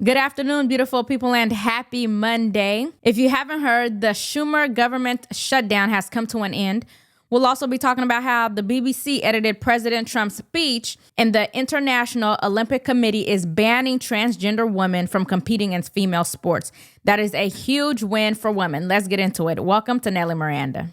Good afternoon, beautiful people, and happy Monday. If you haven't heard, the Schumer government shutdown has come to an end. We'll also be talking about how the BBC edited President Trump's speech, and the International Olympic Committee is banning transgender women from competing in female sports. That is a huge win for women. Let's get into it. Welcome to Nelly Miranda.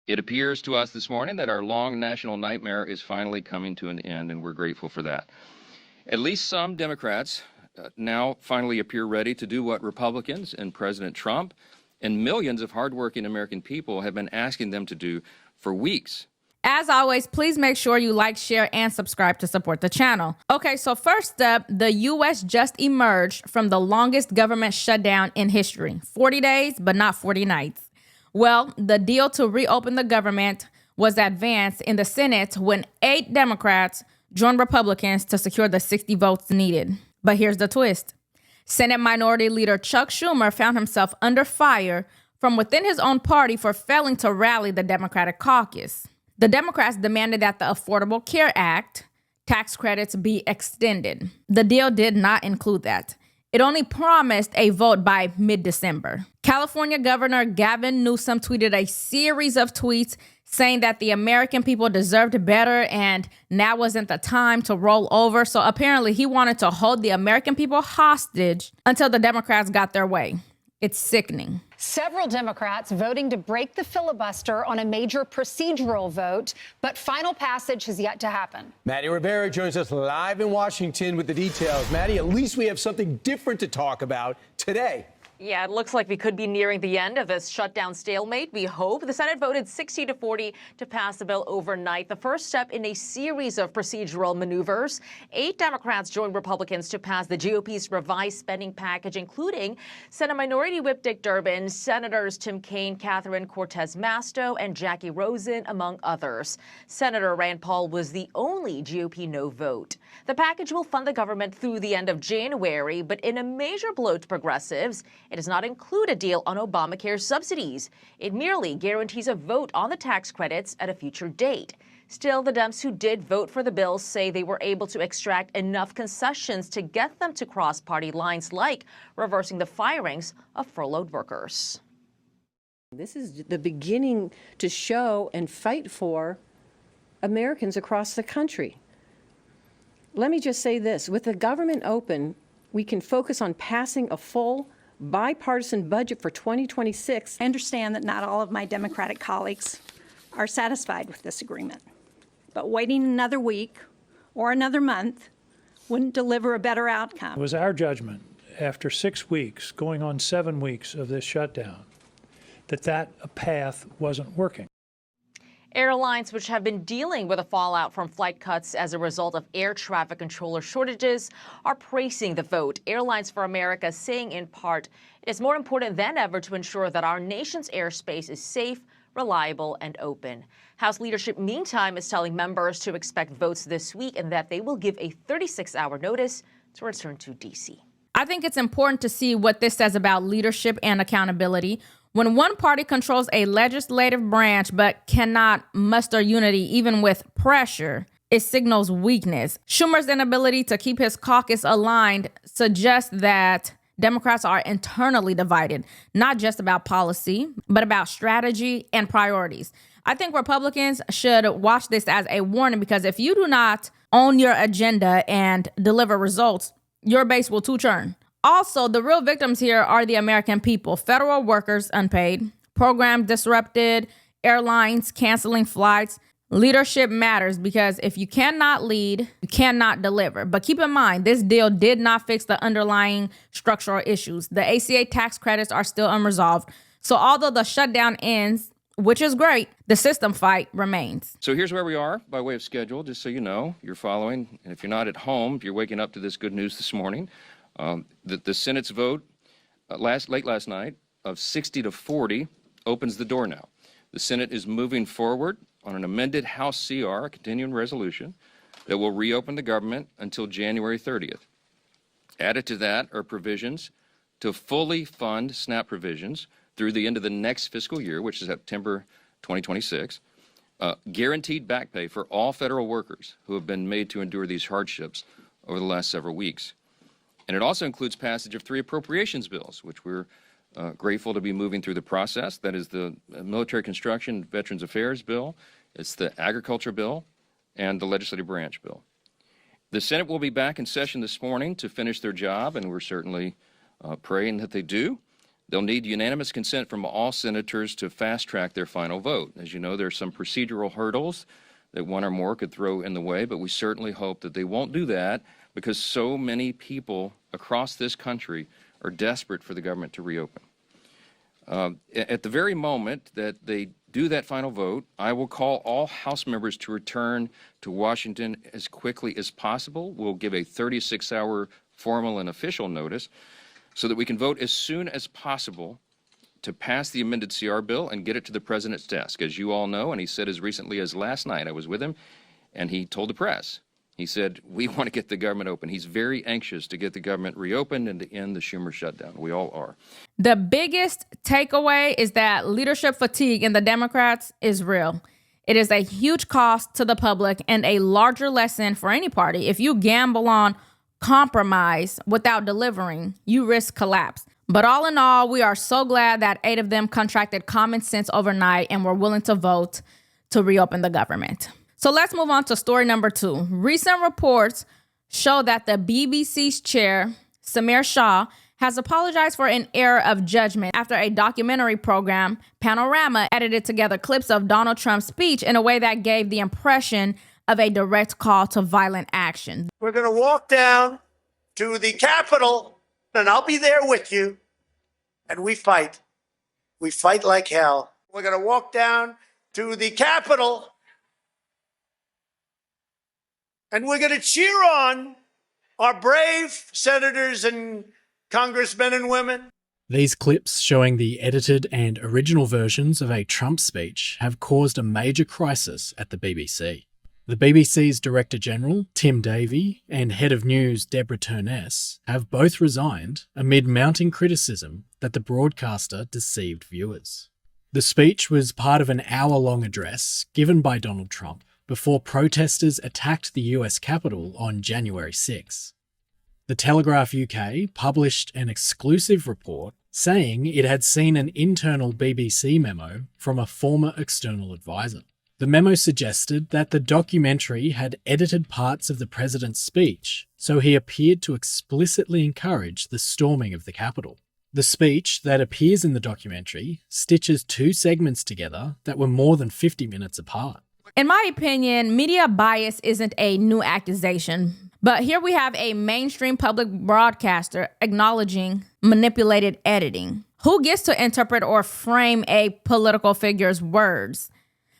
It appears to us this morning that our long national nightmare is finally coming to an end, and we're grateful for that. At least some Democrats now finally appear ready to do what Republicans and President Trump and millions of hardworking American people have been asking them to do for weeks. As always, please make sure you like, share, and subscribe to support the channel. Okay, so first up, the U.S. just emerged from the longest government shutdown in history. 40 days, but not 40 nights. Well, the deal to reopen the government was advanced in the Senate when 8 Democrats joined Republicans to secure the 60 votes needed. But here's the twist. Senate Minority Leader Chuck Schumer found himself under fire from within his own party for failing to rally the Democratic caucus. The Democrats demanded that the Affordable Care Act tax credits be extended. The deal did not include that. It only promised a vote by mid-December. California Governor Gavin Newsom tweeted a series of tweets saying that the American people deserved better and now wasn't the time to roll over. So apparently he wanted to hold the American people hostage until the Democrats got their way. It's sickening. Several Democrats voting to break the filibuster on a major procedural vote, but final passage has yet to happen. Maddie Rivera joins us live in Washington with the details. Maddie, at least we have something different to talk about today. Yeah, it looks like we could be nearing the end of this shutdown stalemate. We hope. The Senate voted 60-40 to pass the bill overnight, the first step in a series of procedural maneuvers. 8 Democrats joined Republicans to pass the GOP's revised spending package, including Senate Minority Whip Dick Durbin, Senators Tim Kaine, Catherine Cortez Masto, and Jackie Rosen, among others. Senator Rand Paul was the only GOP no vote. The package will fund the government through the end of January, but in a major blow to progressives, it does not include a deal on Obamacare subsidies. It merely guarantees a vote on the tax credits at a future date. Still, the Dems who did vote for the bill say they were able to extract enough concessions to get them to cross party lines, like reversing the firings of furloughed workers. This is the beginning to show and fight for Americans across the country. Let me just say this. With the government open, we can focus on passing a full bipartisan budget for 2026. I understand that not all of my Democratic colleagues are satisfied with this agreement, but waiting another week or another month wouldn't deliver a better outcome. It was our judgment after 6 weeks, going on 7 weeks of this shutdown, that path wasn't working. Airlines, which have been dealing with the fallout from flight cuts as a result of air traffic controller shortages, are praising the vote. Airlines for America saying, in part, it is more important than ever to ensure that our nation's airspace is safe, reliable, and open. House leadership, meantime, is telling members to expect votes this week and that they will give a 36-hour notice to return to D.C. I think it's important to see what this says about leadership and accountability. When one party controls a legislative branch but cannot muster unity even with pressure, it signals weakness. Schumer's inability to keep his caucus aligned suggests that Democrats are internally divided, not just about policy, but about strategy and priorities. I think Republicans should watch this as a warning, because if you do not own your agenda and deliver results, your base will too churn. Also, the real victims here are the American people. Federal workers unpaid, programs disrupted, airlines canceling flights. Leadership matters, because if you cannot lead, you cannot deliver. But keep in mind, this deal did not fix the underlying structural issues. The ACA tax credits are still unresolved. So although the shutdown ends, which is great, the system fight remains. So here's where we are by way of schedule, just so you know, you're following. And if you're not at home, if you're waking up to this good news this morning, the Senate's vote late last night of 60-40 opens the door now. The Senate is moving forward on an amended House CR, a continuing resolution, that will reopen the government until January 30th. Added to that are provisions to fully fund SNAP provisions through the end of the next fiscal year, which is September 2026, guaranteed back pay for all federal workers who have been made to endure these hardships over the last several weeks. And it also includes passage of 3 appropriations bills, which we're grateful to be moving through the process. That is the Military Construction Veterans Affairs bill, it's the Agriculture bill, and the Legislative Branch bill. The Senate will be back in session this morning to finish their job, and we're certainly praying that they do. They'll need unanimous consent from all senators to fast-track their final vote. As you know, there are some procedural hurdles that one or more could throw in the way, but we certainly hope that they won't do that because so many people across this country are desperate for the government to reopen. At the very moment that they do that final vote, I will call all House members to return to Washington as quickly as possible. We'll give a 36-hour formal and official notice so that we can vote as soon as possible to pass the amended CR bill and get it to the president's desk. As you all know, and he said as recently as last night, I was with him, and he told the press, he said, we want to get the government open. He's very anxious to get the government reopened and to end the Schumer shutdown. We all are. The biggest takeaway is that leadership fatigue in the Democrats is real. It is a huge cost to the public and a larger lesson for any party. If you gamble on compromise without delivering, you risk collapse. But all in all, we are so glad that 8 of them contracted common sense overnight and were willing to vote to reopen the government. So let's move on to story number 2. Recent reports show that the BBC's chair, Samir Shah, has apologized for an error of judgment after a documentary program, Panorama, edited together clips of Donald Trump's speech in a way that gave the impression of a direct call to violent action. We're going to walk down to the Capitol, and I'll be there with you, and we fight. We fight like hell. We're going to walk down to the Capitol, and we're going to cheer on our brave senators and congressmen and women. These clips showing the edited and original versions of a Trump speech have caused a major crisis at the BBC. The BBC's Director General, Tim Davie, and Head of News, Deborah Turness, have both resigned amid mounting criticism that the broadcaster deceived viewers. The speech was part of an hour-long address given by Donald Trump before protesters attacked the US Capitol on January 6. The Telegraph UK published an exclusive report saying it had seen an internal BBC memo from a former external advisor. The memo suggested that the documentary had edited parts of the president's speech, so he appeared to explicitly encourage the storming of the Capitol. The speech that appears in the documentary stitches 2 segments together that were more than 50 minutes apart. In my opinion, media bias isn't a new accusation, but here we have a mainstream public broadcaster acknowledging manipulated editing. Who gets to interpret or frame a political figure's words?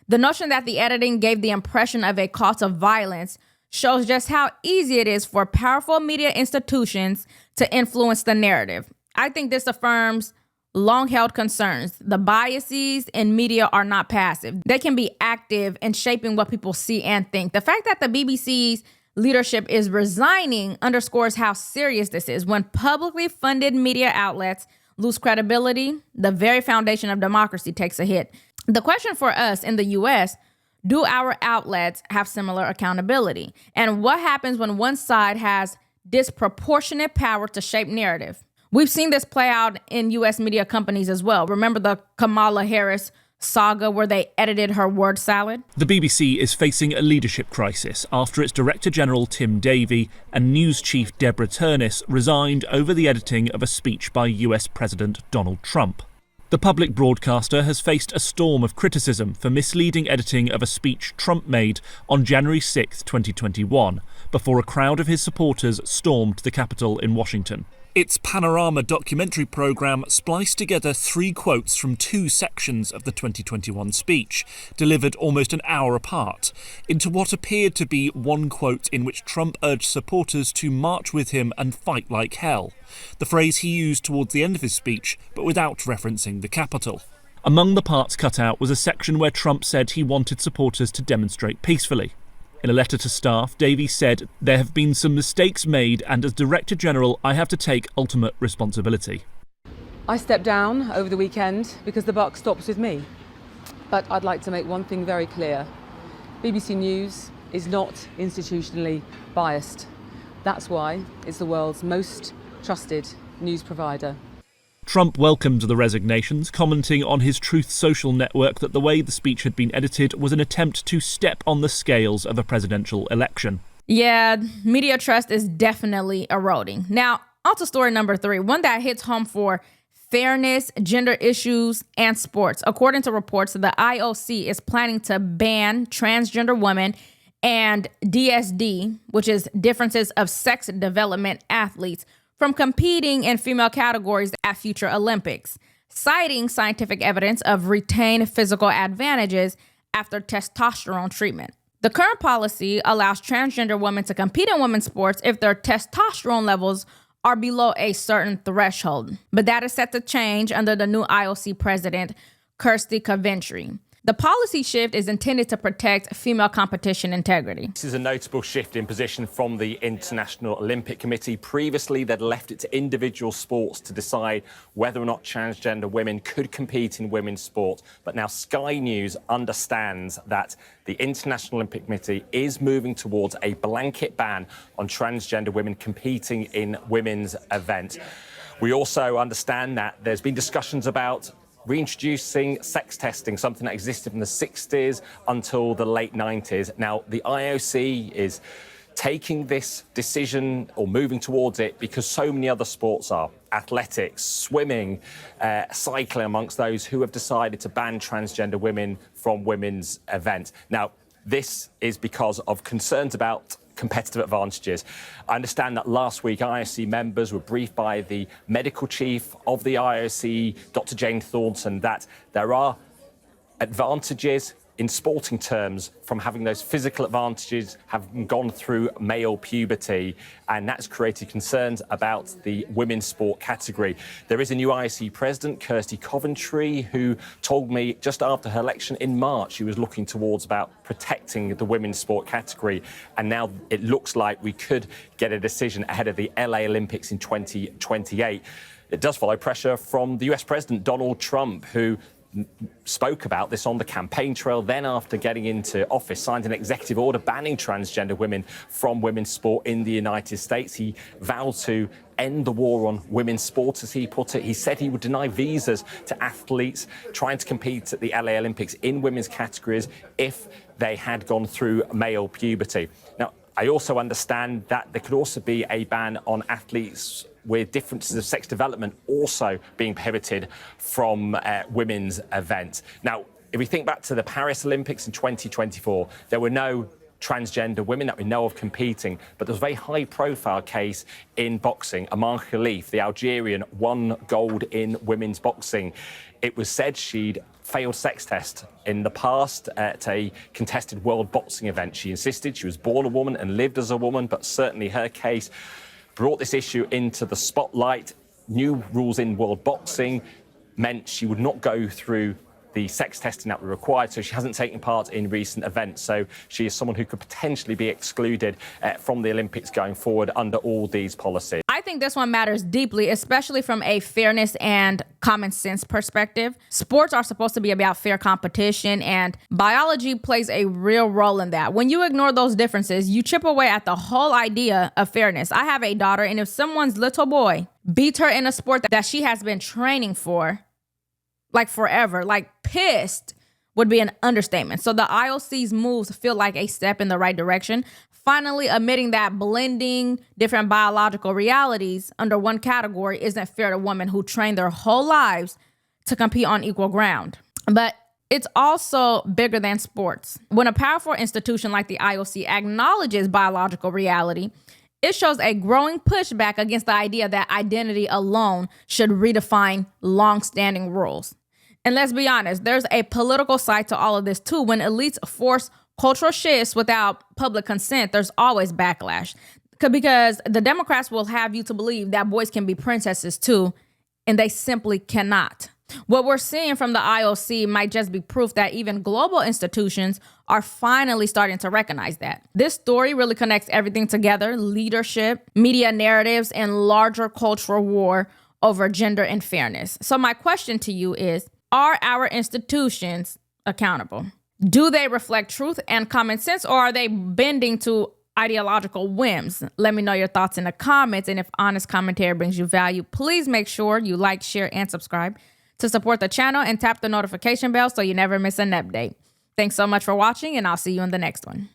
The notion that the editing gave the impression of a call to violence shows just how easy it is for powerful media institutions to influence the narrative. I think this affirms long-held concerns. The biases in media are not passive. They can be active in shaping what people see and think. The fact that the BBC's leadership is resigning underscores how serious this is. When publicly funded media outlets lose credibility, the very foundation of democracy takes a hit. The question for us in the U.S., do our outlets have similar accountability? And what happens when one side has disproportionate power to shape narrative? We've seen this play out in U.S. media companies as well. Remember the Kamala Harris saga where they edited her word salad? The BBC is facing a leadership crisis after its Director General Tim Davie and News Chief Deborah Turness resigned over the editing of a speech by US President Donald Trump. The public broadcaster has faced a storm of criticism for misleading editing of a speech Trump made on January 6, 2021, before a crowd of his supporters stormed the Capitol in Washington. Its Panorama documentary programme spliced together 3 quotes from 2 sections of the 2021 speech, delivered almost an hour apart, into what appeared to be one quote in which Trump urged supporters to march with him and fight like hell, the phrase he used towards the end of his speech, but without referencing the Capitol. Among the parts cut out was a section where Trump said he wanted supporters to demonstrate peacefully. In a letter to staff, Davie said, "There have been some mistakes made, and as Director General, I have to take ultimate responsibility." I stepped down over the weekend because the buck stops with me. But I'd like to make one thing very clear. BBC News is not institutionally biased. That's why it's the world's most trusted news provider. Trump welcomed the resignations, commenting on his Truth Social network that the way the speech had been edited was an attempt to step on the scales of a presidential election. Yeah, media trust is definitely eroding. Now, on to story number 3, one that hits home for fairness, gender issues, and sports. According to reports, the IOC is planning to ban transgender women and DSD, which is differences of sex development athletes, from competing in female categories at future Olympics, citing scientific evidence of retained physical advantages after testosterone treatment. The current policy allows transgender women to compete in women's sports if their testosterone levels are below a certain threshold. But that is set to change under the new IOC president, Kirsty Coventry. The policy shift is intended to protect female competition integrity. This is a notable shift in position from the International Olympic Committee. Previously, they'd left it to individual sports to decide whether or not transgender women could compete in women's sport. But now Sky News understands that the International Olympic Committee is moving towards a blanket ban on transgender women competing in women's events. We also understand that there's been discussions about reintroducing sex testing, something that existed from the 60s until the late 90s. Now, the IOC is taking this decision or moving towards it because so many other sports are. Athletics, swimming, cycling amongst those who have decided to ban transgender women from women's events. Now, this is because of concerns about competitive advantages. I understand that last week IOC members were briefed by the medical chief of the IOC, Dr. Jane Thornton, that there are advantages in sporting terms from having those physical advantages having gone through male puberty, and that's created concerns about the women's sport category. There is a new IOC president, Kirsty Coventry, who told me just after her election in March she was looking towards about protecting the women's sport category, and now it looks like we could get a decision ahead of the LA Olympics in 2028. It does follow pressure from the US President Donald Trump, who spoke about this on the campaign trail, then after getting into office signed an executive order banning transgender women from women's sport in the United States. He vowed to end the war on women's sport, as he put it. He said he would deny visas to athletes trying to compete at the LA Olympics in women's categories if they had gone through male puberty. Now, I also understand that there could also be a ban on athletes with differences of sex development also being prohibited from women's events. Now, if we think back to the Paris Olympics in 2024, there were no transgender women that we know of competing, but there was a very high-profile case in boxing. Amar Khalif, the Algerian, won gold in women's boxing. It was said she'd failed sex test in the past at a contested world boxing event. She insisted she was born a woman and lived as a woman, but certainly her case brought this issue into the spotlight. New rules in world boxing meant she would not go through the sex testing that were required, so she hasn't taken part in recent events. So she is someone who could potentially be excluded from the Olympics going forward under all these policies. I think this one matters deeply, especially from a fairness and common sense perspective. Sports are supposed to be about fair competition, and biology plays a real role in that. When you ignore those differences, you chip away at the whole idea of fairness. I have a daughter, and if someone's little boy beats her in a sport that she has been training for, like forever, like pissed would be an understatement. So the IOC's moves feel like a step in the right direction, finally admitting that blending different biological realities under one category isn't fair to women who train their whole lives to compete on equal ground. But it's also bigger than sports. When a powerful institution like the IOC acknowledges biological reality, it shows a growing pushback against the idea that identity alone should redefine long-standing rules. And let's be honest, there's a political side to all of this too. When elites force cultural shifts without public consent, there's always backlash. Because the Democrats will have you to believe that boys can be princesses too, and they simply cannot. What we're seeing from the IOC might just be proof that even global institutions are finally starting to recognize that. This story really connects everything together: leadership, media narratives, and larger cultural war over gender and fairness. So my question to you is, are our institutions accountable? Do they reflect truth and common sense, or are they bending to ideological whims? Let me know your thoughts in the comments. And if honest commentary brings you value, please make sure you like, share, and subscribe to support the channel, and tap the notification bell so you never miss an update. Thanks so much for watching, and I'll see you in the next one.